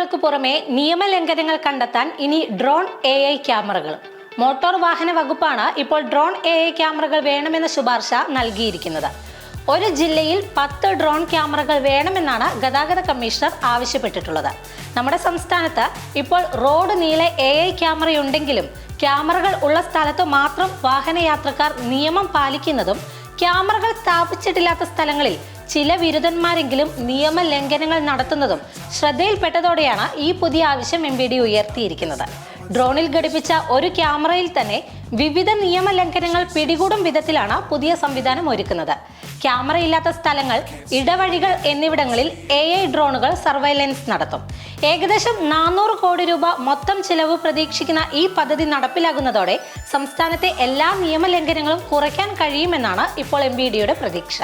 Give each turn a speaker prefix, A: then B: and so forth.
A: ക്യാമറകൾക്ക് പുറമെ നിയമലംഘനങ്ങൾ കണ്ടെത്താൻ ഇനി ഡ്രോൺ AI ക്യാമറകൾ. മോട്ടോർ വാഹന വകുപ്പാണ് ഇപ്പോൾ ഡ്രോൺ AI ക്യാമറകൾ വേണമെന്ന ശുപാർശ നൽകിയിരിക്കുന്നത്. ഒരു ജില്ലയിൽ 10 ഡ്രോൺ ക്യാമറകൾ വേണമെന്നാണ് ഗതാഗത കമ്മീഷണർ ആവശ്യപ്പെട്ടിട്ടുള്ളത്. നമ്മുടെ സംസ്ഥാനത്ത് ഇപ്പോൾ റോഡ് നീളെ AI ക്യാമറയുണ്ടെങ്കിലും ക്യാമറകൾ ഉള്ള സ്ഥലത്ത് മാത്രം വാഹനയാത്രക്കാർ നിയമം പാലിക്കുന്നതും ക്യാമറകൾ സ്ഥാപിച്ചിട്ടില്ലാത്ത സ്ഥലങ്ങളിൽ ചില വിരുദ്ധന്മാരെങ്കിലും നിയമലംഘനങ്ങൾ നടത്തുന്നതും ശ്രദ്ധയിൽപ്പെട്ടതോടെയാണ് ഈ പുതിയ ആവശ്യം MVD ഉയർത്തിയിരിക്കുന്നത്. ഡ്രോണിൽ ഘടിപ്പിച്ച ഒരു ക്യാമറയിൽ തന്നെ വിവിധ നിയമലംഘനങ്ങൾ പിടികൂടും വിധത്തിലാണ് പുതിയ സംവിധാനം ഒരുക്കുന്നത്. ക്യാമറയില്ലാത്ത സ്ഥലങ്ങൾ, ഇടവഴികൾ എന്നിവിടങ്ങളിൽ AI ഡ്രോണുകൾ സർവൈലൻസ് നടത്തും. ഏകദേശം 400 കോടി രൂപ മൊത്തം ചിലവ് പ്രതീക്ഷിക്കുന്ന ഈ പദ്ധതി നടപ്പിലാകുന്നതോടെ സംസ്ഥാനത്തെ എല്ലാ നിയമലംഘനങ്ങളും കുറയ്ക്കാൻ കഴിയുമെന്നാണ് ഇപ്പോൾ MVDയുടെ പ്രതീക്ഷ.